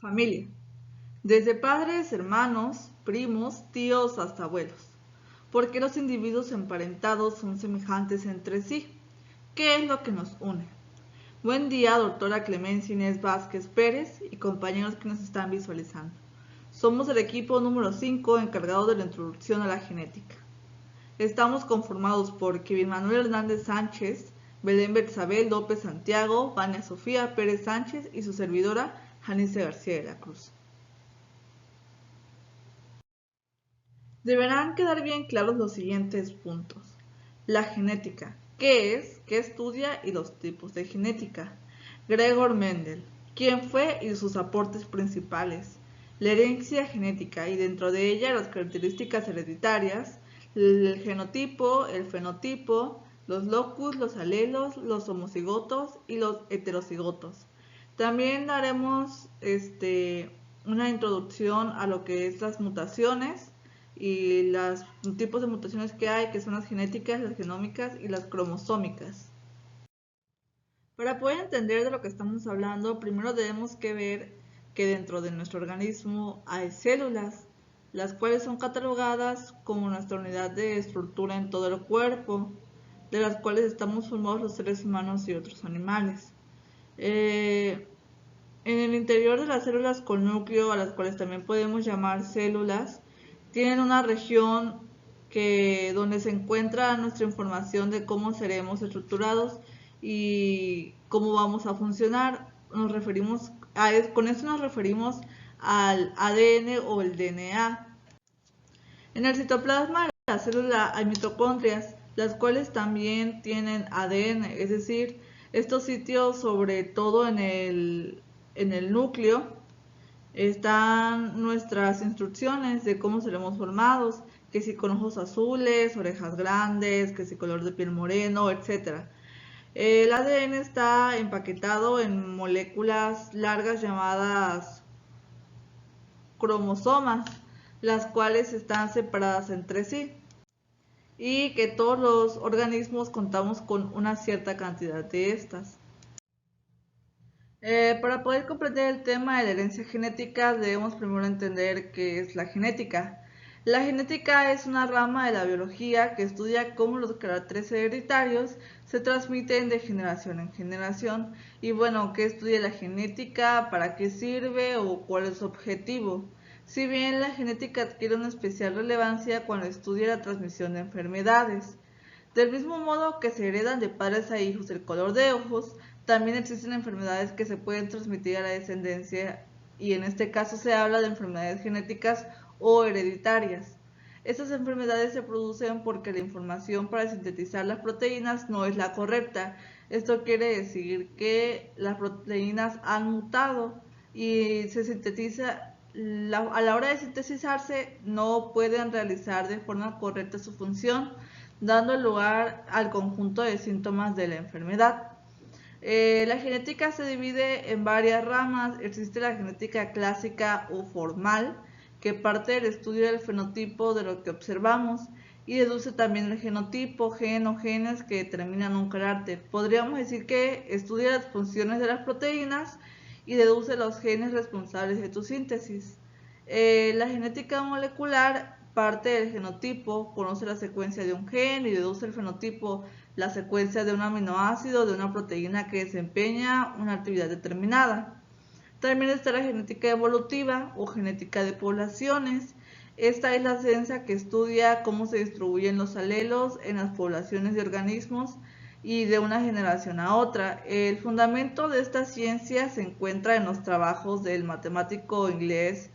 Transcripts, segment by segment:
Familia. Desde padres, hermanos, primos, tíos hasta abuelos. ¿Por qué los individuos emparentados son semejantes entre sí? ¿Qué es lo que nos une? Buen día, doctora Clemencia Inés Vázquez Pérez y compañeros que nos están visualizando. Somos el equipo número 5 encargado de la introducción a la genética. Estamos conformados por Kevin Manuel Hernández Sánchez, Belén Berzabel López Santiago, Vania Sofía Pérez Sánchez y su servidora Janice García de la Cruz. Deberán quedar bien claros los siguientes puntos. La genética. ¿Qué es? ¿Qué estudia? Y los tipos de genética. Gregor Mendel. ¿Quién fue y sus aportes principales? La herencia genética y dentro de ella las características hereditarias, el genotipo, el fenotipo, los locus, los alelos, los homocigotos y los heterocigotos. También haremos una introducción a lo que es las mutaciones y los tipos de mutaciones que hay, que son las genéticas, las genómicas y las cromosómicas. Para poder entender de lo que estamos hablando, primero debemos que ver que dentro de nuestro organismo hay células, las cuales son catalogadas como nuestra unidad de estructura en todo el cuerpo, de las cuales estamos formados los seres humanos y otros animales. En el interior de las células con núcleo, a las cuales también podemos llamar células, tienen una región donde se encuentra nuestra información de cómo seremos estructurados y cómo vamos a funcionar. Con esto nos referimos al ADN o el DNA. En el citoplasma de la célula hay mitocondrias, las cuales también tienen ADN, es decir, estos sitios, sobre todo en el núcleo, están nuestras instrucciones de cómo seremos formados, que si con ojos azules, orejas grandes, que si color de piel moreno, etc. El ADN está empaquetado en moléculas largas llamadas cromosomas, las cuales están separadas entre sí y que todos los organismos contamos con una cierta cantidad de estas. Para poder comprender el tema de la herencia genética debemos primero entender qué es la genética. La genética es una rama de la biología que estudia cómo los caracteres hereditarios se transmiten de generación en generación. Y bueno, ¿qué estudia la genética? ¿Para qué sirve? ¿O cuál es su objetivo? Si bien la genética adquiere una especial relevancia cuando estudia la transmisión de enfermedades. Del mismo modo que se heredan de padres a hijos el color de ojos, también existen enfermedades que se pueden transmitir a la descendencia y en este caso se habla de enfermedades genéticas o hereditarias. Estas enfermedades se producen porque la información para sintetizar las proteínas no es la correcta. Esto quiere decir que las proteínas han mutado y se sintetiza, a la hora de sintetizarse no pueden realizar de forma correcta su función, dando lugar al conjunto de síntomas de la enfermedad. La genética se divide en varias ramas. Existe la genética clásica o formal, que parte del estudio del fenotipo de lo que observamos y deduce también el genotipo, gen o genes que determinan un carácter. Podríamos decir que estudia las funciones de las proteínas y deduce los genes responsables de su síntesis. La genética molecular parte del genotipo, conoce la secuencia de un gen y deduce el fenotipo, la secuencia de un aminoácido de una proteína que desempeña una actividad determinada. También está la genética evolutiva o genética de poblaciones. Esta es la ciencia que estudia cómo se distribuyen los alelos en las poblaciones de organismos y de una generación a otra. El fundamento de esta ciencia se encuentra en los trabajos del matemático inglés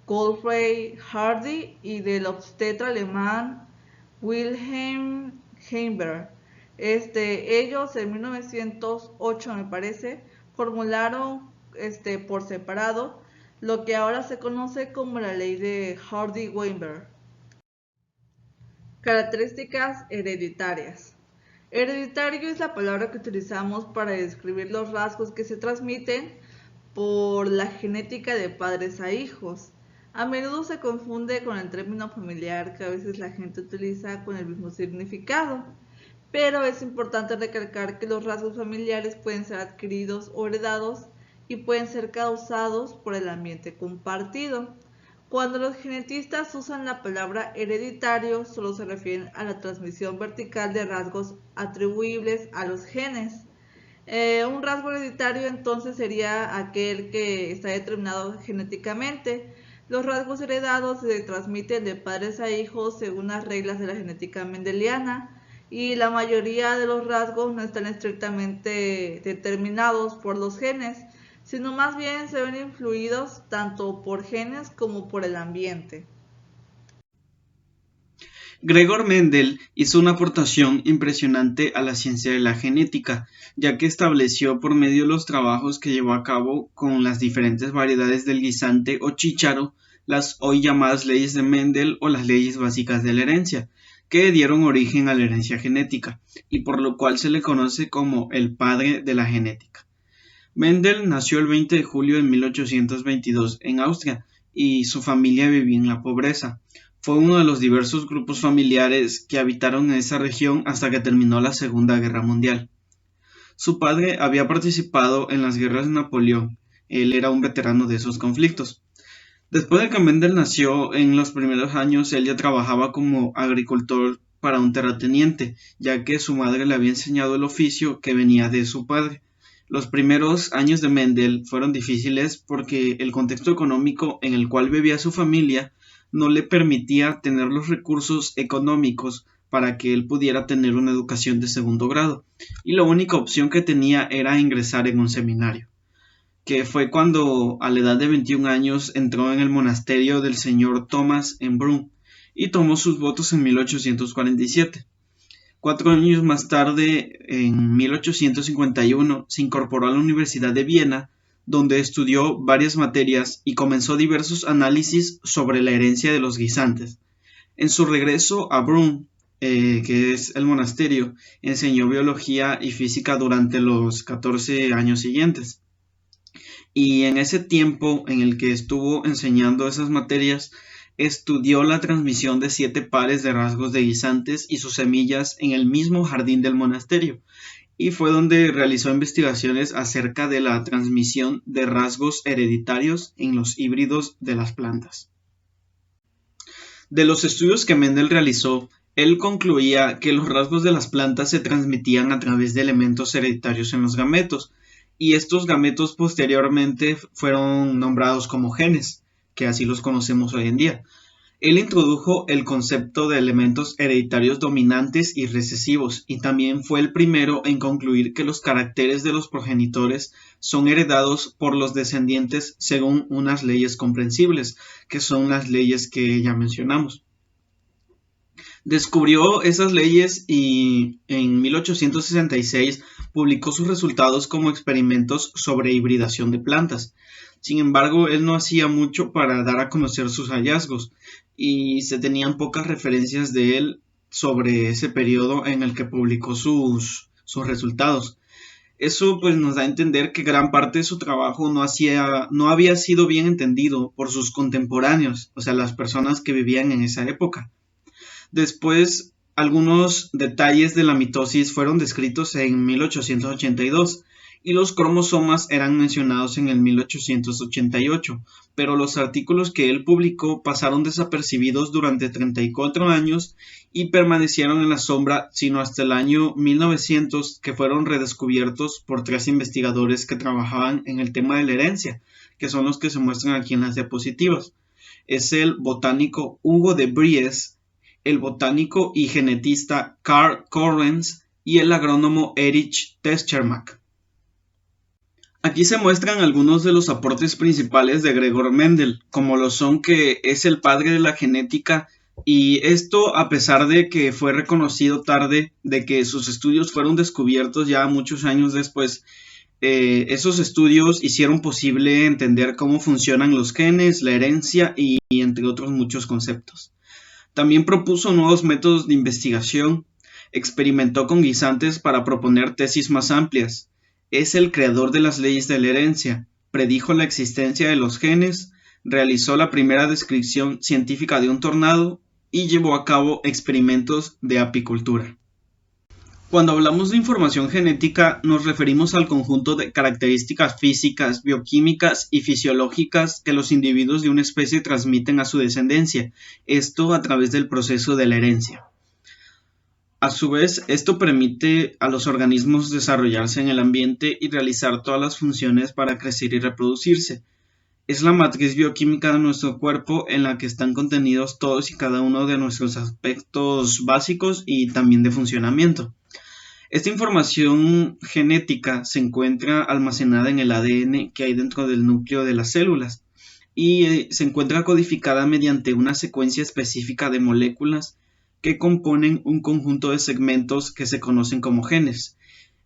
Gottfried Hardy y del obstetra alemán Wilhelm Heimbert. Ellos en 1908 me parece formularon por separado lo que ahora se conoce como la ley de Hardy-Weinberg. Características hereditarias. Hereditario es la palabra que utilizamos para describir los rasgos que se transmiten por la genética de padres a hijos. A menudo se confunde con el término familiar que a veces la gente utiliza con el mismo significado, pero es importante recalcar que los rasgos familiares pueden ser adquiridos o heredados y pueden ser causados por el ambiente compartido. Cuando los genetistas usan la palabra hereditario, solo se refieren a la transmisión vertical de rasgos atribuibles a los genes. Un rasgo hereditario entonces sería aquel que está determinado genéticamente. Los rasgos heredados se transmiten de padres a hijos según las reglas de la genética mendeliana, y la mayoría de los rasgos no están estrictamente determinados por los genes, sino más bien se ven influidos tanto por genes como por el ambiente. Gregor Mendel hizo una aportación impresionante a la ciencia de la genética, ya que estableció por medio de los trabajos que llevó a cabo con las diferentes variedades del guisante o chícharo, las hoy llamadas leyes de Mendel o las leyes básicas de la herencia, que dieron origen a la herencia genética, y por lo cual se le conoce como el padre de la genética. Mendel nació el 20 de julio de 1822 en Austria, y su familia vivía en la pobreza. Fue uno de los diversos grupos familiares que habitaron en esa región hasta que terminó la Segunda Guerra Mundial. Su padre había participado en las guerras de Napoleón. Él era un veterano de esos conflictos. Después de que Mendel nació, en los primeros años él ya trabajaba como agricultor para un terrateniente, ya que su madre le había enseñado el oficio que venía de su padre. Los primeros años de Mendel fueron difíciles porque el contexto económico en el cual vivía su familia no le permitía tener los recursos económicos para que él pudiera tener una educación de segundo grado, y la única opción que tenía era ingresar en un seminario, que fue cuando a la edad de 21 años entró en el monasterio del señor Thomas en Brunn y tomó sus votos en 1847. 4 años más tarde, en 1851, se incorporó a la Universidad de Viena, donde estudió varias materias y comenzó diversos análisis sobre la herencia de los guisantes. En su regreso a Brunn, que es el monasterio, enseñó biología y física durante los 14 años siguientes. Y en ese tiempo en el que estuvo enseñando esas materias, estudió la transmisión de 7 pares de rasgos de guisantes y sus semillas en el mismo jardín del monasterio, y fue donde realizó investigaciones acerca de la transmisión de rasgos hereditarios en los híbridos de las plantas. De los estudios que Mendel realizó, él concluía que los rasgos de las plantas se transmitían a través de elementos hereditarios en los gametos, y estos gametos posteriormente fueron nombrados como genes, que así los conocemos hoy en día. Él introdujo el concepto de elementos hereditarios dominantes y recesivos, y también fue el primero en concluir que los caracteres de los progenitores son heredados por los descendientes según unas leyes comprensibles, que son las leyes que ya mencionamos. Descubrió esas leyes y en 1866 publicó sus resultados como experimentos sobre hibridación de plantas. Sin embargo, él no hacía mucho para dar a conocer sus hallazgos, y se tenían pocas referencias de él sobre ese periodo en el que publicó sus resultados. Eso pues nos da a entender que gran parte de su trabajo no había sido bien entendido por sus contemporáneos, o sea, las personas que vivían en esa época. Después, algunos detalles de la mitosis fueron descritos en 1882 y los cromosomas eran mencionados en el 1888, pero los artículos que él publicó pasaron desapercibidos durante 34 años y permanecieron en la sombra sino hasta el año 1900, que fueron redescubiertos por 3 investigadores que trabajaban en el tema de la herencia, que son los que se muestran aquí en las diapositivas. Es el botánico Hugo de Vries, el botánico y genetista Karl Correns y el agrónomo Erich Teschermack. Aquí se muestran algunos de los aportes principales de Gregor Mendel, como lo son que es el padre de la genética, y esto a pesar de que fue reconocido tarde, de que sus estudios fueron descubiertos ya muchos años después. Esos estudios hicieron posible entender cómo funcionan los genes, la herencia y entre otros muchos conceptos. También propuso nuevos métodos de investigación, experimentó con guisantes para proponer tesis más amplias. Es el creador de las leyes de la herencia, predijo la existencia de los genes, realizó la primera descripción científica de un tornado y llevó a cabo experimentos de apicultura. Cuando hablamos de información genética, nos referimos al conjunto de características físicas, bioquímicas y fisiológicas que los individuos de una especie transmiten a su descendencia, esto a través del proceso de la herencia. A su vez, esto permite a los organismos desarrollarse en el ambiente y realizar todas las funciones para crecer y reproducirse. Es la matriz bioquímica de nuestro cuerpo en la que están contenidos todos y cada uno de nuestros aspectos básicos y también de funcionamiento. Esta información genética se encuentra almacenada en el ADN que hay dentro del núcleo de las células y se encuentra codificada mediante una secuencia específica de moléculas que componen un conjunto de segmentos que se conocen como genes.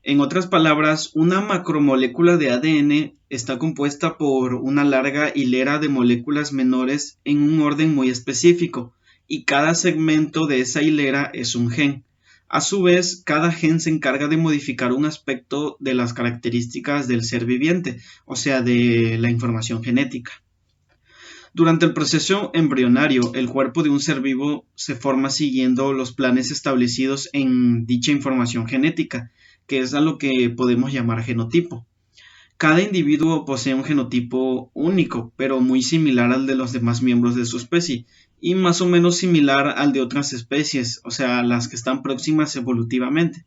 En otras palabras, una macromolécula de ADN está compuesta por una larga hilera de moléculas menores en un orden muy específico, y cada segmento de esa hilera es un gen. A su vez, cada gen se encarga de modificar un aspecto de las características del ser viviente, o sea, de la información genética. Durante el proceso embrionario, el cuerpo de un ser vivo se forma siguiendo los planes establecidos en dicha información genética, que es a lo que podemos llamar genotipo. Cada individuo posee un genotipo único, pero muy similar al de los demás miembros de su especie, y más o menos similar al de otras especies, o sea, las que están próximas evolutivamente.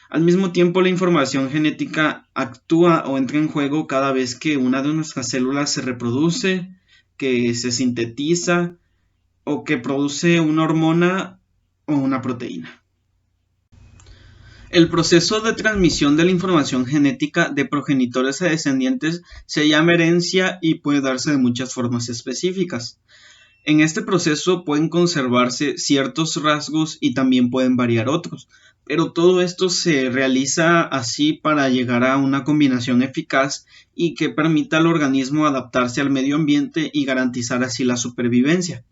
Al mismo tiempo, la información genética actúa o entra en juego cada vez que una de nuestras células se reproduce, que se sintetiza o que produce una hormona o una proteína. El proceso de transmisión de la información genética de progenitores a descendientes se llama herencia y puede darse de muchas formas específicas. En este proceso pueden conservarse ciertos rasgos y también pueden variar otros, pero todo esto se realiza así para llegar a una combinación eficaz y que permita al organismo adaptarse al medio ambiente y garantizar así la supervivencia.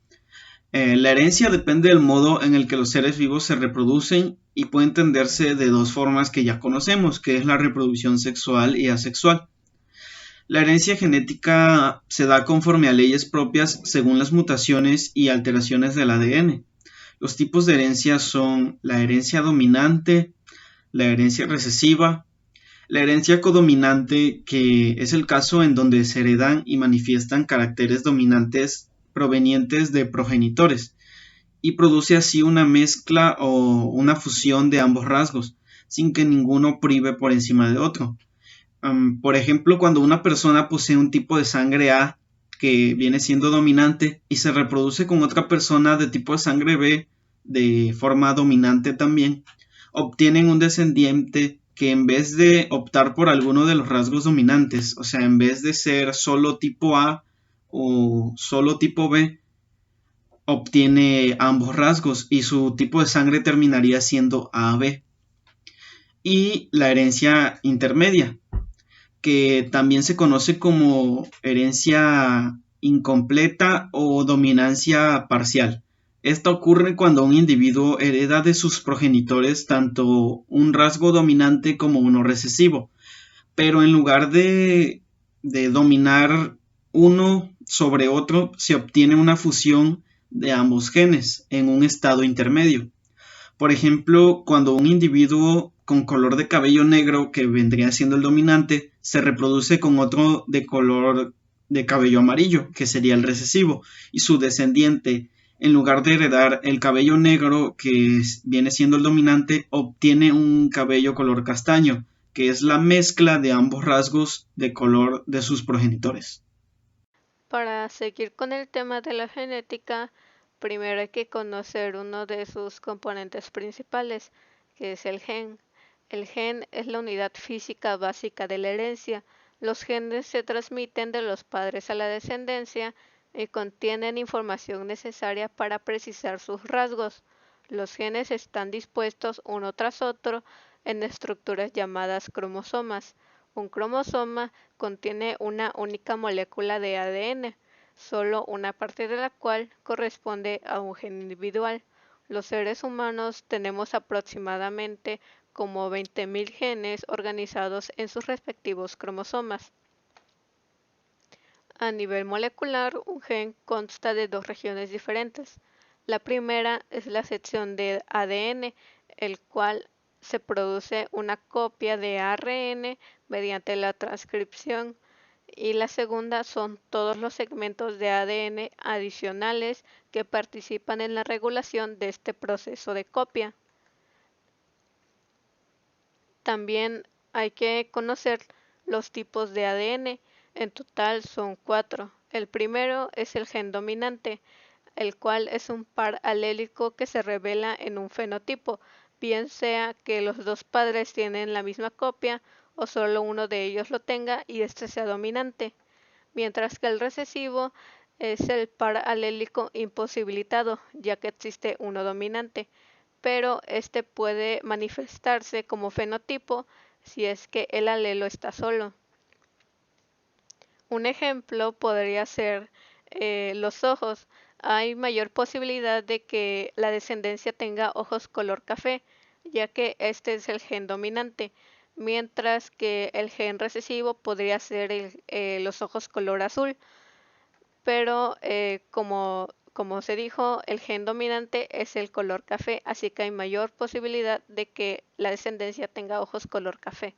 La herencia depende del modo en el que los seres vivos se reproducen y puede entenderse de dos formas que ya conocemos, que es la reproducción sexual y asexual. La herencia genética se da conforme a leyes propias según las mutaciones y alteraciones del ADN. Los tipos de herencia son la herencia dominante, la herencia recesiva, la herencia codominante, que es el caso en donde se heredan y manifiestan caracteres dominantes provenientes de progenitores, y produce así una mezcla o una fusión de ambos rasgos, sin que ninguno prive por encima de otro. Por ejemplo, cuando una persona posee un tipo de sangre A que viene siendo dominante y se reproduce con otra persona de tipo de sangre B de forma dominante también, obtienen un descendiente que en vez de optar por alguno de los rasgos dominantes, o sea, en vez de ser solo tipo A o solo tipo B, obtiene ambos rasgos y su tipo de sangre terminaría siendo AB. Y la herencia intermedia, que también se conoce como herencia incompleta o dominancia parcial. Esta ocurre cuando un individuo hereda de sus progenitores tanto un rasgo dominante como uno recesivo, pero en lugar de dominar uno sobre otro, se obtiene una fusión de ambos genes en un estado intermedio. Por ejemplo, cuando un individuo con color de cabello negro, que vendría siendo el dominante, se reproduce con otro de color de cabello amarillo, que sería el recesivo, y su descendiente, en lugar de heredar el cabello negro, que viene siendo el dominante, obtiene un cabello color castaño, que es la mezcla de ambos rasgos de color de sus progenitores. Para seguir con el tema de la genética, primero hay que conocer uno de sus componentes principales, que es el gen. El gen es la unidad física básica de la herencia. Los genes se transmiten de los padres a la descendencia y contienen información necesaria para precisar sus rasgos. Los genes están dispuestos uno tras otro en estructuras llamadas cromosomas. Un cromosoma contiene una única molécula de ADN, solo una parte de la cual corresponde a un gen individual. Los seres humanos tenemos aproximadamente como 20.000 genes organizados en sus respectivos cromosomas. A nivel molecular, un gen consta de dos regiones diferentes. La primera es la sección de ADN, el cual se produce una copia de ARN mediante la transcripción, y la segunda son todos los segmentos de ADN adicionales que participan en la regulación de este proceso de copia. También hay que conocer los tipos de ADN. En total son 4. El primero es el gen dominante, el cual es un par alélico que se revela en un fenotipo, bien sea que los dos padres tienen la misma copia o solo uno de ellos lo tenga y este sea dominante, mientras que el recesivo es el par alélico imposibilitado, ya que existe uno dominante, pero este puede manifestarse como fenotipo si es que el alelo está solo. Un ejemplo podría ser los ojos. Hay mayor posibilidad de que la descendencia tenga ojos color café, ya que este es el gen dominante, mientras que el gen recesivo podría ser los ojos color azul. Pero como se dijo, el gen dominante es el color café, así que hay mayor posibilidad de que la descendencia tenga ojos color café.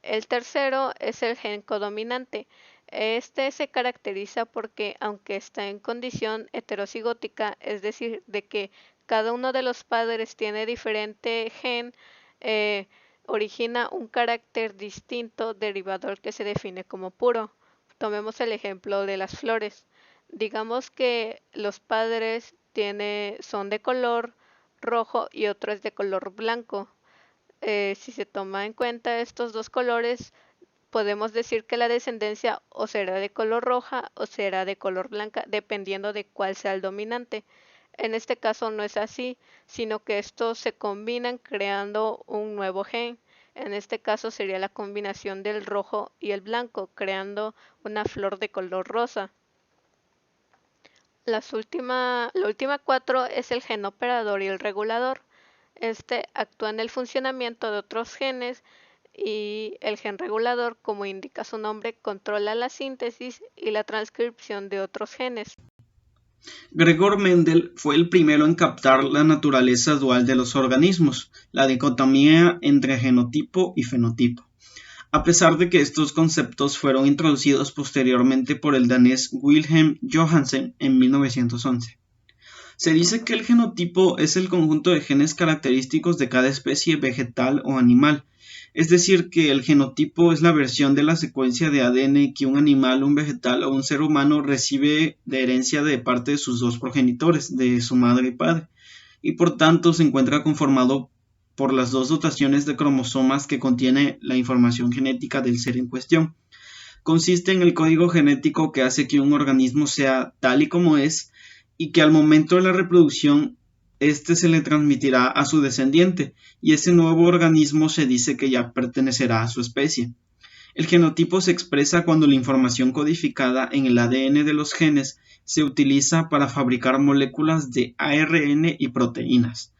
El tercero es el gen codominante. Este se caracteriza porque, aunque está en condición heterocigótica, es decir, de que cada uno de los padres tiene diferente gen, origina un carácter distinto derivador que se define como puro. Tomemos el ejemplo de las flores. Digamos que los padres son de color rojo y otro es de color blanco. Si se toma en cuenta estos dos colores, podemos decir que la descendencia o será de color roja o será de color blanca, dependiendo de cuál sea el dominante. En este caso no es así, sino que estos se combinan creando un nuevo gen. En este caso sería la combinación del rojo y el blanco, creando una flor de color rosa. La última 4 es el gen operador y el regulador. Este actúa en el funcionamiento de otros genes y el gen regulador, como indica su nombre, controla la síntesis y la transcripción de otros genes. Gregor Mendel fue el primero en captar la naturaleza dual de los organismos, la dicotomía entre genotipo y fenotipo, a pesar de que estos conceptos fueron introducidos posteriormente por el danés Wilhelm Johannsen en 1911. Se dice que el genotipo es el conjunto de genes característicos de cada especie vegetal o animal, es decir, que el genotipo es la versión de la secuencia de ADN que un animal, un vegetal o un ser humano recibe de herencia de parte de sus dos progenitores, de su madre y padre, y por tanto se encuentra conformado por las dos dotaciones de cromosomas que contiene la información genética del ser en cuestión. Consiste en el código genético que hace que un organismo sea tal y como es, y que al momento de la reproducción este se le transmitirá a su descendiente, y ese nuevo organismo se dice que ya pertenecerá a su especie. El genotipo se expresa cuando la información codificada en el ADN de los genes se utiliza para fabricar moléculas de ARN y proteínas.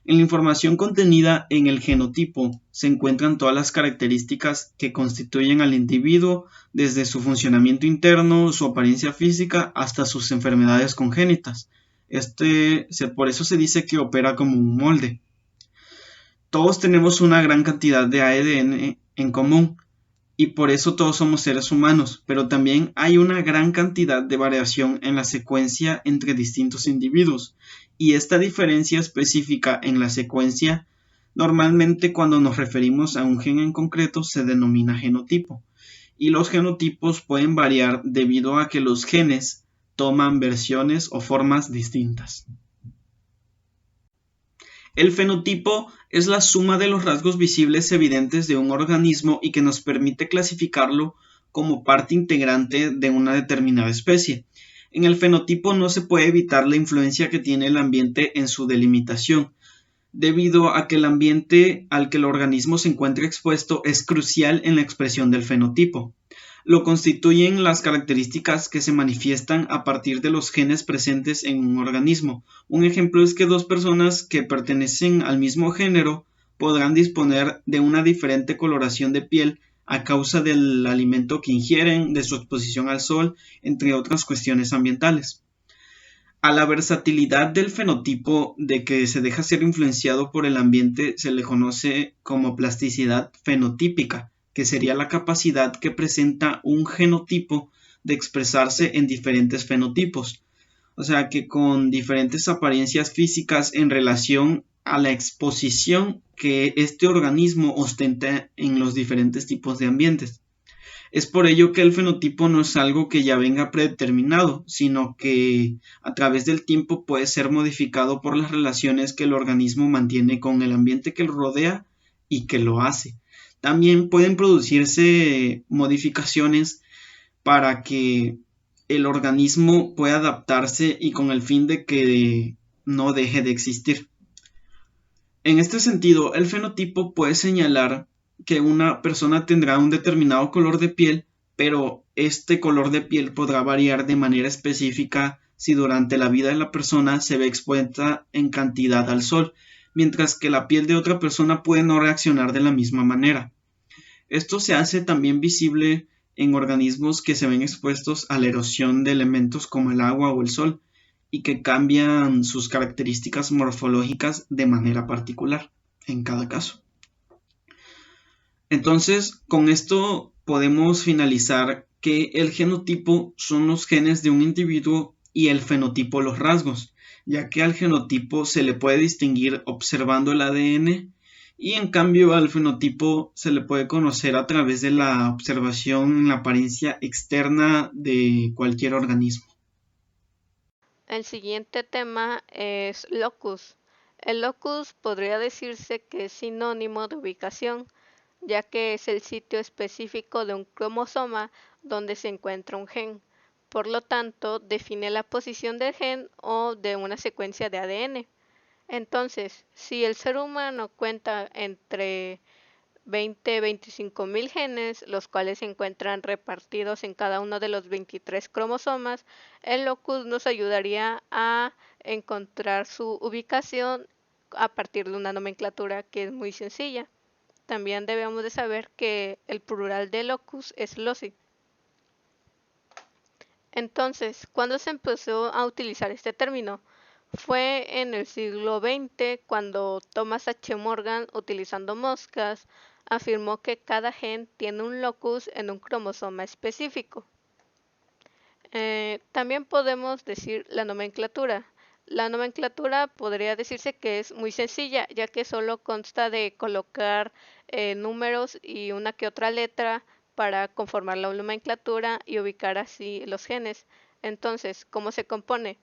En la información contenida en el genotipo se encuentran todas las características que constituyen al individuo, desde su funcionamiento interno, su apariencia física, hasta sus enfermedades congénitas. Por eso se dice que opera como un molde. Todos tenemos una gran cantidad de ADN en común, y por eso todos somos seres humanos, pero también hay una gran cantidad de variación en la secuencia entre distintos individuos, y esta diferencia específica en la secuencia, normalmente cuando nos referimos a un gen en concreto, se denomina genotipo, y los genotipos pueden variar debido a que los genes toman versiones o formas distintas. El fenotipo es la suma de los rasgos visibles evidentes de un organismo y que nos permite clasificarlo como parte integrante de una determinada especie. En el fenotipo no se puede evitar la influencia que tiene el ambiente en su delimitación, debido a que el ambiente al que el organismo se encuentra expuesto es crucial en la expresión del fenotipo. Lo constituyen las características que se manifiestan a partir de los genes presentes en un organismo. Un ejemplo es que dos personas que pertenecen al mismo género podrán disponer de una diferente coloración de piel a causa del alimento que ingieren, de su exposición al sol, entre otras cuestiones ambientales. A la versatilidad del fenotipo de que se deja ser influenciado por el ambiente se le conoce como plasticidad fenotípica, que sería la capacidad que presenta un genotipo de expresarse en diferentes fenotipos, o sea que con diferentes apariencias físicas en relación a la exposición que este organismo ostenta en los diferentes tipos de ambientes. Es por ello que el fenotipo no es algo que ya venga predeterminado, sino que a través del tiempo puede ser modificado por las relaciones que el organismo mantiene con el ambiente que lo rodea y que lo hace. También pueden producirse modificaciones para que el organismo pueda adaptarse y con el fin de que no deje de existir. En este sentido, el fenotipo puede señalar que una persona tendrá un determinado color de piel, pero este color de piel podrá variar de manera específica si durante la vida de la persona se ve expuesta en cantidad al sol, mientras que la piel de otra persona puede no reaccionar de la misma manera. Esto se hace también visible en organismos que se ven expuestos a la erosión de elementos como el agua o el sol y que cambian sus características morfológicas de manera particular en cada caso. Entonces, con esto podemos finalizar que el genotipo son los genes de un individuo y el fenotipo los rasgos, ya que al genotipo se le puede distinguir observando el ADN y en cambio al fenotipo se le puede conocer a través de la observación en la apariencia externa de cualquier organismo. El siguiente tema es locus. El locus podría decirse que es sinónimo de ubicación, ya que es el sitio específico de un cromosoma donde se encuentra un gen. Por lo tanto, define la posición del gen o de una secuencia de ADN. Entonces, si el ser humano cuenta entre 25 mil genes, los cuales se encuentran repartidos en cada uno de los 23 cromosomas, el locus nos ayudaría a encontrar su ubicación a partir de una nomenclatura que es muy sencilla. También debemos de saber que el plural de locus es loci. Entonces, ¿cuándo se empezó a utilizar este término? Fue en el siglo XX cuando Thomas H. Morgan, utilizando moscas, afirmó que cada gen tiene un locus en un cromosoma específico. También podemos decir la nomenclatura. La nomenclatura podría decirse que es muy sencilla, ya que solo consta de colocar números y una que otra letra para conformar la nomenclatura y ubicar así los genes. Entonces, ¿cómo se compone?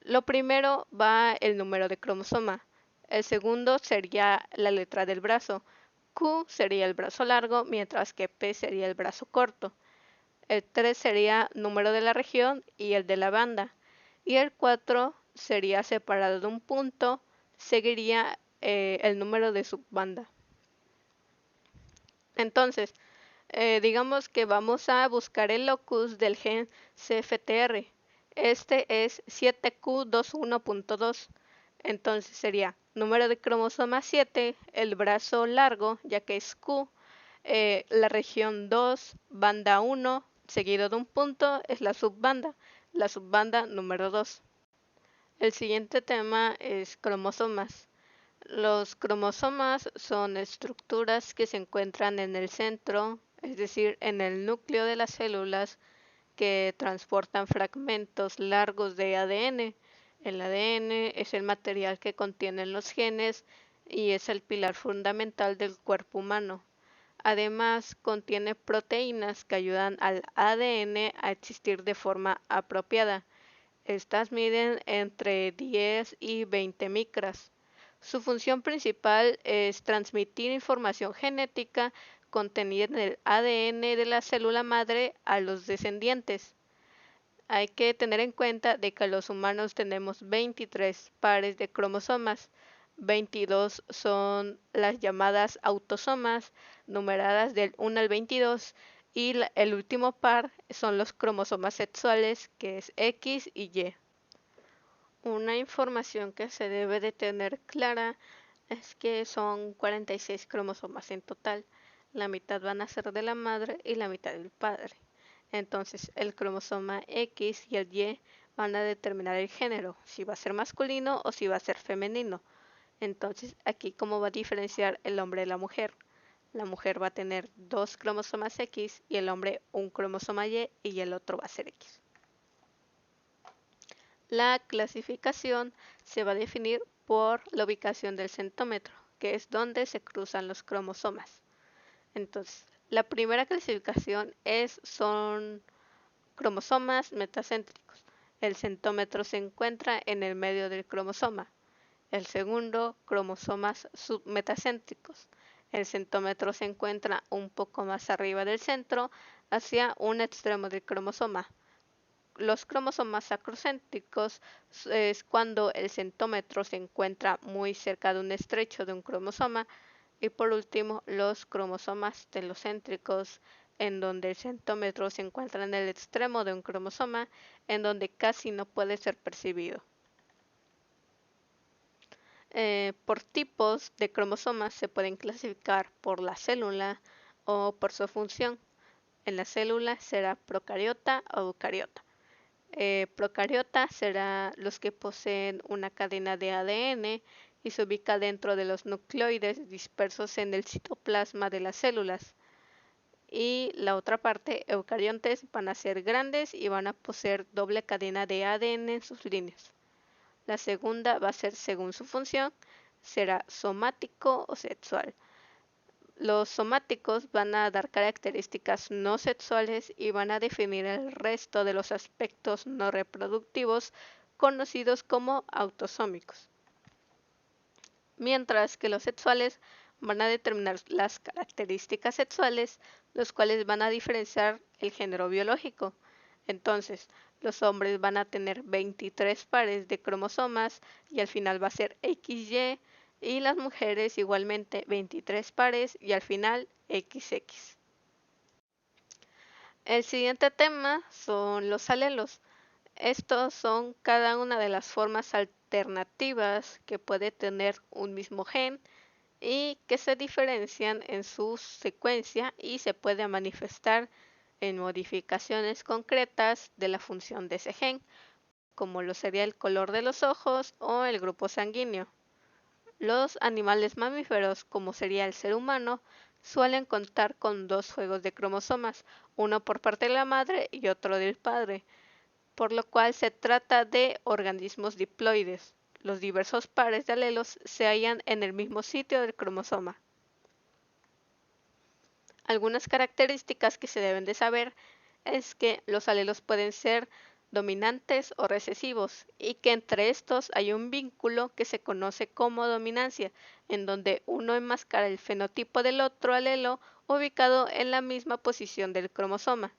Lo primero va el número de cromosoma. El segundo sería la letra del brazo. Q sería el brazo largo, mientras que P sería el brazo corto. El 3 sería número de la región y el de la banda. Y el 4 sería separado de un punto, seguiría el número de subbanda. Entonces, digamos que vamos a buscar el locus del gen CFTR. Este es 7q21.2. Entonces sería número de cromosoma 7, el brazo largo, ya que es Q, la región 2, banda 1, seguido de un punto, es la subbanda número 2. El siguiente tema es cromosomas. Los cromosomas son estructuras que se encuentran en el centro, es decir, en el núcleo de las células, que transportan fragmentos largos de ADN. El ADN es el material que contienen los genes y es el pilar fundamental del cuerpo humano. Además, contiene proteínas que ayudan al ADN a existir de forma apropiada. Estas miden entre 10 y 20 micras. Su función principal es transmitir información genética contenida en el ADN de la célula madre a los descendientes. Hay que tener en cuenta de que los humanos tenemos 23 pares de cromosomas. 22 son las llamadas autosomas, numeradas del 1 al 22, y el último par son los cromosomas sexuales, que es X y Y. Una información que se debe de tener clara es que son 46 cromosomas en total. La mitad van a ser de la madre y la mitad del padre. Entonces el cromosoma X y el Y van a determinar el género, si va a ser masculino o si va a ser femenino. Entonces, aquí cómo va a diferenciar el hombre de la mujer. La mujer va a tener 2 cromosomas X y el hombre un cromosoma Y y el otro va a ser X. La clasificación se va a definir por la ubicación del centómetro, que es donde se cruzan los cromosomas. Entonces, la primera clasificación son cromosomas metacéntricos. El centómetro se encuentra en el medio del cromosoma. El segundo, cromosomas submetacéntricos. El centómetro se encuentra un poco más arriba del centro, hacia un extremo del cromosoma. Los cromosomas acrocéntricos es cuando el centómetro se encuentra muy cerca de un estrecho de un cromosoma. Y por último, los cromosomas telocéntricos, en donde el centómetro se encuentra en el extremo de un cromosoma, en donde casi no puede ser percibido. Por tipos de cromosomas se pueden clasificar por la célula o por su función. En la célula será procariota o eucariota. Procariota será los que poseen una cadena de ADN y se ubica dentro de los nucleoides dispersos en el citoplasma de las células. Y la otra parte, eucariontes, van a ser grandes y van a poseer doble cadena de ADN en sus líneas. La segunda va a ser según su función, será somático o sexual. Los somáticos van a dar características no sexuales y van a definir el resto de los aspectos no reproductivos conocidos como autosómicos. Mientras que los sexuales van a determinar las características sexuales, los cuales van a diferenciar el género biológico. Entonces, los hombres van a tener 23 pares de cromosomas y al final va a ser XY, y las mujeres igualmente 23 pares y al final XX. El siguiente tema son los alelos. Estos son cada una de las formas alternativas que puede tener un mismo gen y que se diferencian en su secuencia y se puede manifestar en modificaciones concretas de la función de ese gen, como lo sería el color de los ojos o el grupo sanguíneo. Los animales mamíferos, como sería el ser humano, suelen contar con 2 juegos de cromosomas, uno por parte de la madre y otro del padre, por lo cual se trata de organismos diploides. Los diversos pares de alelos se hallan en el mismo sitio del cromosoma. Algunas características que se deben de saber es que los alelos pueden ser dominantes o recesivos y que entre estos hay un vínculo que se conoce como dominancia, en donde uno enmascara el fenotipo del otro alelo ubicado en la misma posición del cromosoma.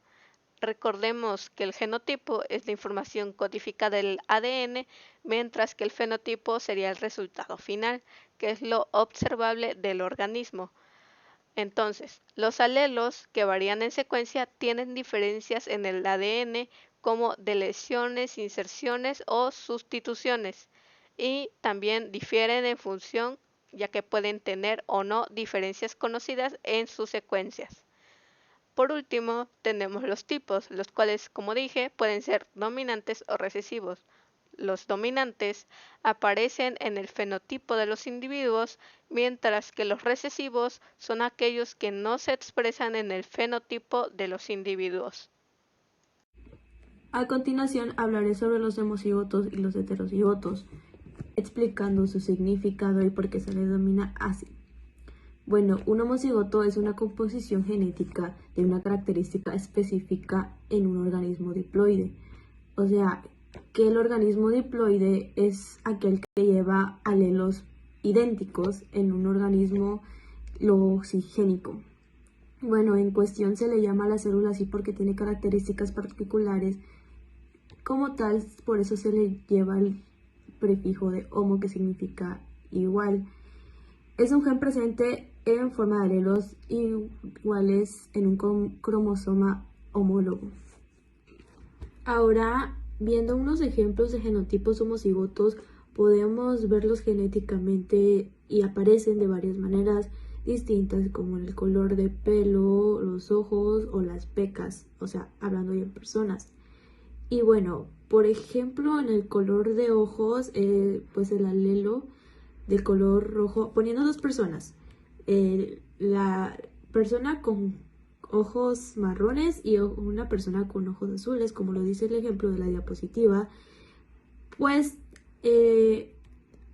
Recordemos que el genotipo es la información codificada del ADN, mientras que el fenotipo sería el resultado final, que es lo observable del organismo. Entonces, los alelos que varían en secuencia tienen diferencias en el ADN como deleciones, inserciones o sustituciones, y también difieren en función, ya que pueden tener o no diferencias conocidas en sus secuencias. Por último, tenemos los tipos, los cuales, como dije, pueden ser dominantes o recesivos. Los dominantes aparecen en el fenotipo de los individuos, mientras que los recesivos son aquellos que no se expresan en el fenotipo de los individuos. A continuación hablaré sobre los homocigotos y los heterocigotos, explicando su significado y por qué se les denomina así. Bueno, un homocigoto es una composición genética de una característica específica en un organismo diploide. O sea, que el organismo diploide es aquel que lleva alelos idénticos en un organismo logogénico. Bueno, en cuestión se le llama a la célula así porque tiene características particulares. Como tal, por eso se le lleva el prefijo de homo, que significa igual. Es un gen presente en forma de alelos iguales en un cromosoma homólogo. Ahora, viendo unos ejemplos de genotipos homocigotos, podemos verlos genéticamente y aparecen de varias maneras distintas, como el color de pelo, los ojos o las pecas, o sea, hablando ya en personas. Y bueno, Por ejemplo, en el color de ojos, pues el alelo del color rojo, poniendo dos personas, la persona con ojos marrones y una persona con ojos azules, como lo dice el ejemplo de la diapositiva, pues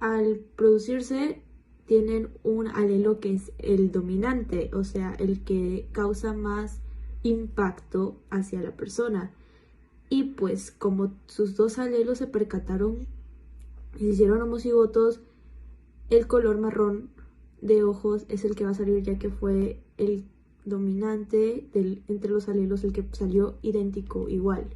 al producirse tienen un alelo que es el dominante, o sea, el que causa más impacto hacia la persona. Y pues como sus dos alelos se percataron y se hicieron homocigotos, el color marrón de ojos es el que va a salir, ya que fue el dominante entre los alelos, el que salió idéntico, igual.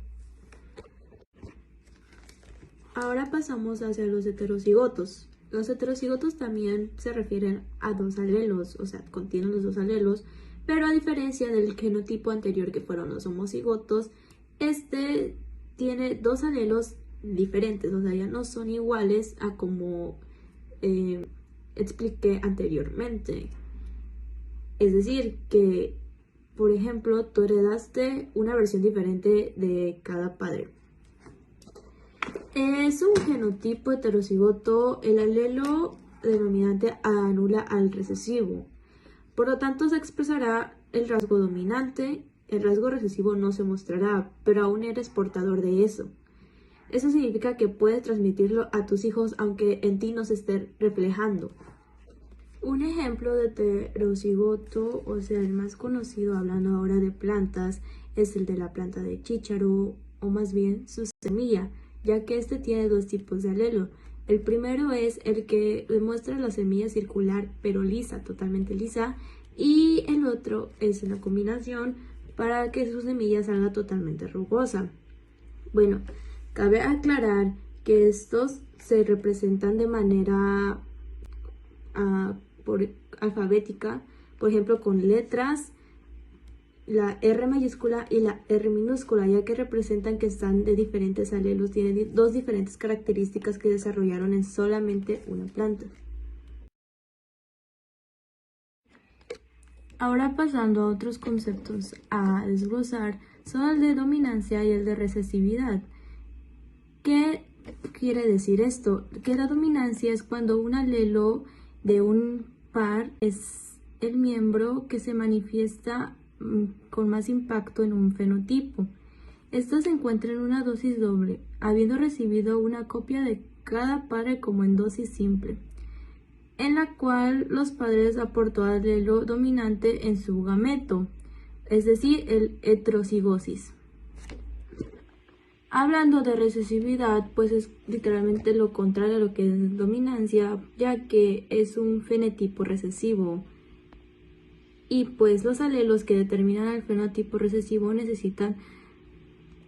Ahora pasamos hacia los heterocigotos. Los heterocigotos también se refieren a dos alelos, o sea, contienen los dos alelos, pero a diferencia del genotipo anterior que fueron los homocigotos, este tiene dos alelos diferentes, o sea, ya no son iguales a como expliqué anteriormente. Es decir, que, por ejemplo, tú heredaste una versión diferente de cada padre. Es un genotipo heterocigoto, el alelo dominante anula al recesivo. Por lo tanto, se expresará el rasgo dominante, el rasgo recesivo no se mostrará, pero aún eres portador de eso. Eso significa que puedes transmitirlo a tus hijos aunque en ti no se esté reflejando. Un ejemplo de heterocigoto, o sea, el más conocido hablando ahora de plantas, es el de la planta de chícharo, o más bien su semilla, ya que este tiene dos tipos de alelo. El primero es el que demuestra la semilla circular pero lisa, totalmente lisa, y el otro es la combinación para que su semilla salga totalmente rugosa. Bueno, cabe aclarar que estos se representan de manera alfabética, por ejemplo con letras, la R mayúscula y la R minúscula, ya que representan que están de diferentes alelos, tienen dos diferentes características que desarrollaron en solamente una planta. Ahora pasando a otros conceptos a desglosar, son el de dominancia y el de recesividad. ¿Qué quiere decir esto? Que la dominancia es cuando un alelo de un par es el miembro que se manifiesta con más impacto en un fenotipo. Esto se encuentra en una dosis doble, habiendo recibido una copia de cada padre como en dosis simple, en la cual los padres aportó alelo dominante en su gameto, es decir, el heterocigosis. Hablando de recesividad, pues es literalmente lo contrario a lo que es dominancia, ya que es un fenotipo recesivo. Y pues los alelos que determinan el fenotipo recesivo necesitan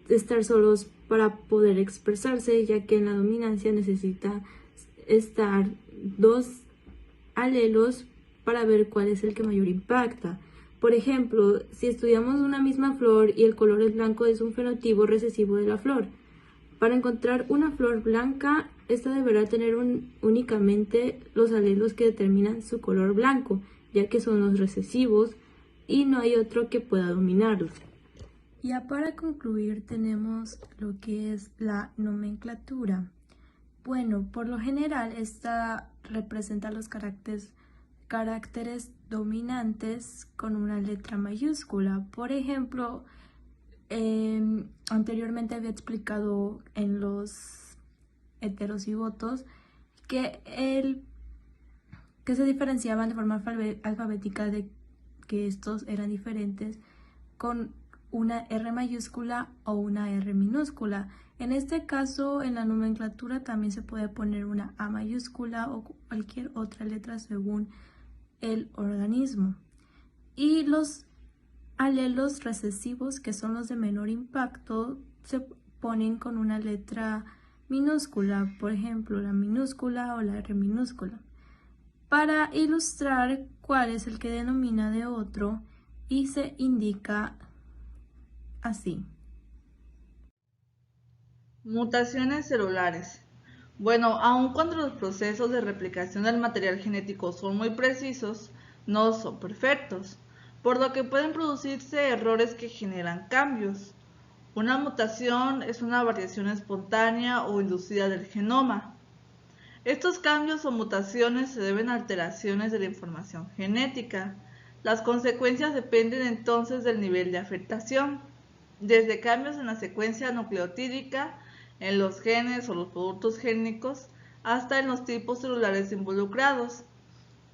estar solos para poder expresarse, ya que en la dominancia necesita estar dos alelos para ver cuál es el que mayor impacta. Por ejemplo, si estudiamos una misma flor y el color es blanco, es un fenotipo recesivo de la flor. Para encontrar una flor blanca, esta deberá tener únicamente los alelos que determinan su color blanco, ya que son los recesivos y no hay otro que pueda dominarlos. Ya para concluir tenemos lo que es la nomenclatura. Bueno, por lo general esta representa los caracteres dominantes con una letra mayúscula. Por ejemplo, anteriormente había explicado en los heterocigotos que se diferenciaban de forma alfabética, de que estos eran diferentes con una R mayúscula o una R minúscula. En este caso, en la nomenclatura también se puede poner una A mayúscula o cualquier otra letra según el organismo. Y los alelos recesivos, que son los de menor impacto, se ponen con una letra minúscula, por ejemplo, la minúscula o la R minúscula, para ilustrar cuál es el que denomina de otro, y se indica así. Mutaciones celulares. Bueno, aun cuando los procesos de replicación del material genético son muy precisos, no son perfectos, por lo que pueden producirse errores que generan cambios. Una mutación es una variación espontánea o inducida del genoma. Estos cambios o mutaciones se deben a alteraciones de la información genética. Las consecuencias dependen entonces del nivel de afectación, desde cambios en la secuencia nucleotídica, en los genes o los productos génicos, hasta en los tipos celulares involucrados.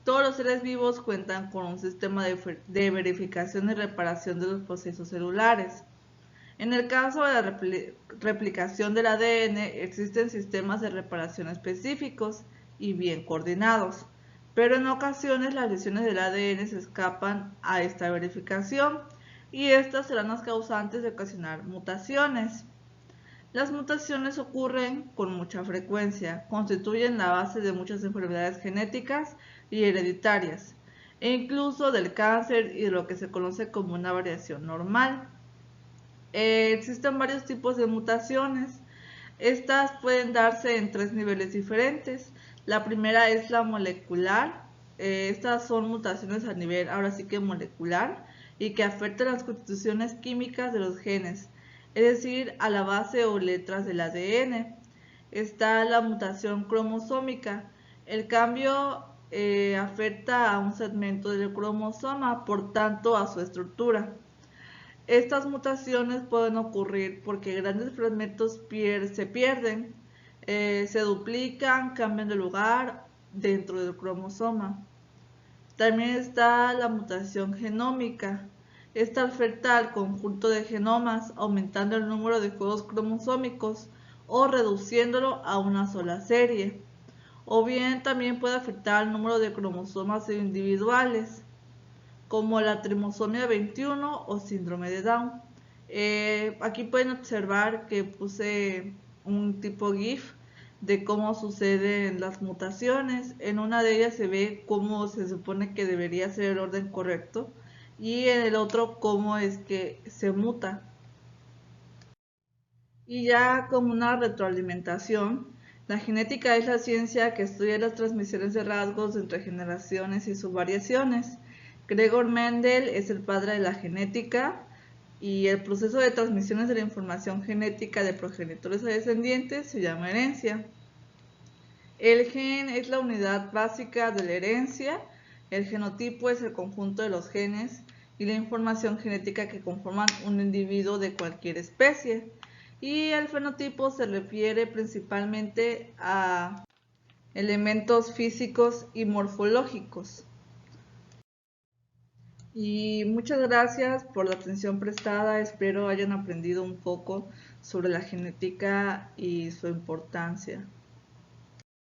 Todos los seres vivos cuentan con un sistema de verificación y reparación de los procesos celulares. En el caso de la replicación del ADN, existen sistemas de reparación específicos y bien coordinados, pero en ocasiones las lesiones del ADN se escapan a esta verificación y estas serán las causantes de ocasionar mutaciones. Las mutaciones ocurren con mucha frecuencia, constituyen la base de muchas enfermedades genéticas y hereditarias, e incluso del cáncer y de lo que se conoce como una variación normal. Existen varios tipos de mutaciones. Estas pueden darse en 3 niveles diferentes. La primera es la molecular. Estas son mutaciones a nivel, ahora sí que molecular, y que afectan las constituciones químicas de los genes, es decir, a la base o letras del ADN. Está la mutación cromosómica. El cambio afecta a un segmento del cromosoma, por tanto a su estructura. Estas mutaciones pueden ocurrir porque grandes fragmentos se pierden, se duplican, cambian de lugar dentro del cromosoma. También está la mutación genómica. Esta afecta al conjunto de genomas, aumentando el número de juegos cromosómicos o reduciéndolo a una sola serie. O bien también puede afectar al número de cromosomas individuales, como la trisomía 21 o síndrome de Down. Aquí pueden observar que puse un tipo GIF de cómo suceden las mutaciones. En una de ellas se ve cómo se supone que debería ser el orden correcto y en el otro cómo es que se muta. Y ya como una retroalimentación, la genética es la ciencia que estudia las transmisiones de rasgos entre generaciones y sus variaciones. Gregor Mendel es el padre de la genética y el proceso de transmisiones de la información genética de progenitores a descendientes se llama herencia. El gen es la unidad básica de la herencia, el genotipo es el conjunto de los genes y la información genética que conforman un individuo de cualquier especie. Y el fenotipo se refiere principalmente a elementos físicos y morfológicos. Y muchas gracias por la atención prestada, espero hayan aprendido un poco sobre la genética y su importancia.